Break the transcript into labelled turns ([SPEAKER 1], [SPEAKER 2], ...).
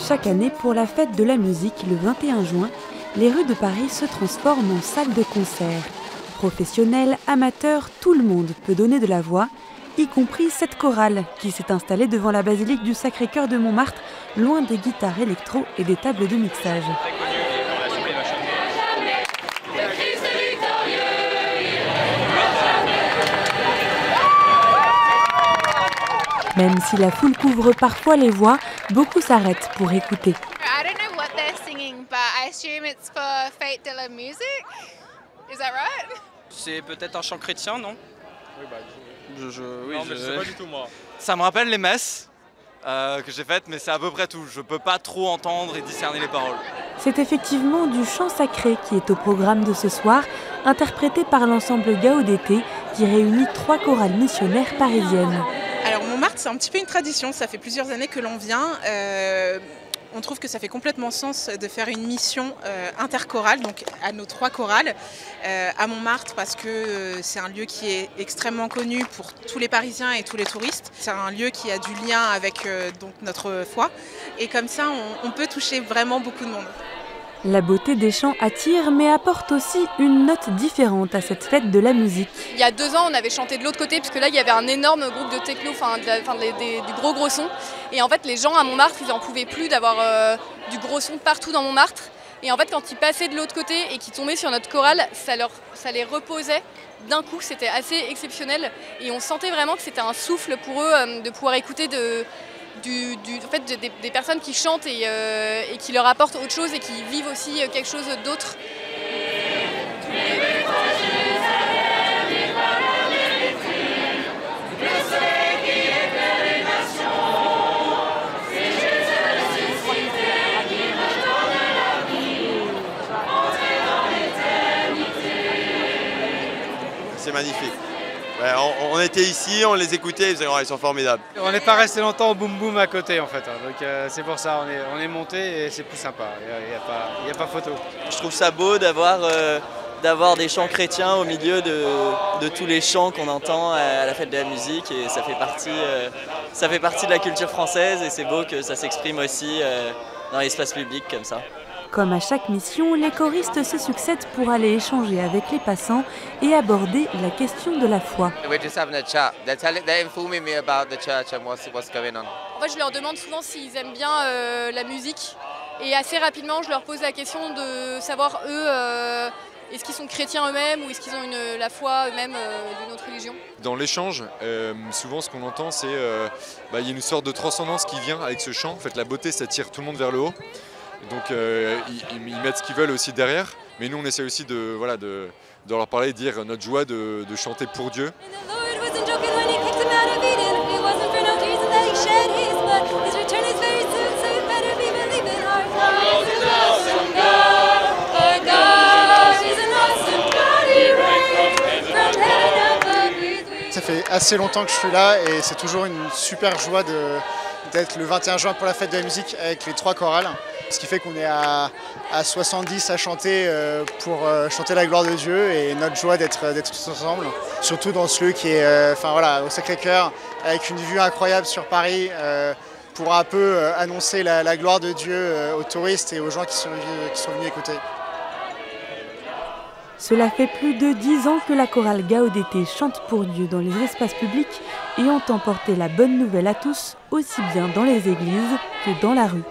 [SPEAKER 1] Chaque année, pour la fête de la musique, le 21 juin, les rues de Paris se transforment en salles de concert. Professionnels, amateurs, tout le monde peut donner de la voix, y compris cette chorale qui s'est installée devant la basilique du Sacré-Cœur de Montmartre, loin des guitares électro et des tables de mixage. Même si la foule couvre parfois les voix, beaucoup s'arrêtent pour écouter.
[SPEAKER 2] I don't know what they're singing, but I assume it's for Fête de la musique. Is that right?
[SPEAKER 3] C'est peut-être un chant chrétien, non?
[SPEAKER 4] Oui, bah,
[SPEAKER 3] oui,
[SPEAKER 4] non, mais je sais pas du tout, moi.
[SPEAKER 3] Ça me rappelle les messes que j'ai faites, mais c'est à peu près tout. Je peux pas trop entendre et discerner les paroles.
[SPEAKER 1] C'est effectivement du chant sacré qui est au programme de ce soir, interprété par l'ensemble Gaudete, qui réunit 3 chorales missionnaires parisiennes.
[SPEAKER 5] Alors Montmartre, c'est un petit peu une tradition, ça fait plusieurs années que l'on vient. On trouve que ça fait complètement sens de faire une mission interchorale, donc à nos 3 chorales, à Montmartre, parce que c'est un lieu qui est extrêmement connu pour tous les Parisiens et tous les touristes. C'est un lieu qui a du lien avec donc notre foi, et comme ça on peut toucher vraiment beaucoup de monde.
[SPEAKER 1] La beauté des chants attire, mais apporte aussi une note différente à cette fête de la musique.
[SPEAKER 6] Il y a 2 ans, on avait chanté de l'autre côté, puisque là, il y avait un énorme groupe de techno, du gros son. Et en fait, les gens à Montmartre, ils n'en pouvaient plus d'avoir du gros son partout dans Montmartre. Et en fait, quand ils passaient de l'autre côté et qu'ils tombaient sur notre chorale, ça les reposait d'un coup. C'était assez exceptionnel. Et on sentait vraiment que c'était un souffle pour eux de pouvoir écouter des personnes qui chantent et qui leur apportent autre chose et qui vivent aussi quelque chose d'autre.
[SPEAKER 7] C'est magnifique. Ouais, on était ici, on les écoutait, ils sont formidables.
[SPEAKER 4] On n'est pas resté longtemps au boom boom à côté en fait, donc c'est pour ça on est monté et c'est plus sympa, il n'y a pas photo.
[SPEAKER 8] Je trouve ça beau d'avoir des chants chrétiens au milieu de tous les chants qu'on entend à la fête de la musique, et ça fait partie de la culture française, et c'est beau que ça s'exprime aussi dans l'espace public comme ça.
[SPEAKER 1] Comme à chaque mission, les choristes se succèdent pour aller échanger avec les passants et aborder la question de la foi.
[SPEAKER 6] En fait, je leur demande souvent s'ils aiment bien la musique, et assez rapidement, je leur pose la question de savoir eux, est-ce qu'ils sont chrétiens eux-mêmes ou est-ce qu'ils ont la foi eux-mêmes d'une autre religion.
[SPEAKER 9] Dans l'échange, souvent ce qu'on entend, c'est qu'il y a une sorte de transcendance qui vient avec ce chant. En fait, la beauté, ça tire tout le monde vers le haut. Donc ils mettent ce qu'ils veulent aussi derrière, mais nous on essaie aussi de leur parler, de dire notre joie de chanter pour Dieu.
[SPEAKER 10] Ça fait assez longtemps que je suis là et c'est toujours une super joie d'être le 21 juin pour la fête de la musique avec les 3 chorales. Ce qui fait qu'on est à 70 à chanter pour chanter la gloire de Dieu, et notre joie d'être tous ensemble. Surtout dans ce lieu qui est au Sacré-Cœur, avec une vue incroyable sur Paris, pour un peu annoncer la gloire de Dieu aux touristes et aux gens qui sont venus écouter.
[SPEAKER 1] Cela fait plus de 10 ans que la chorale Gaudete chante pour Dieu dans les espaces publics et entend porter la bonne nouvelle à tous, aussi bien dans les églises que dans la rue.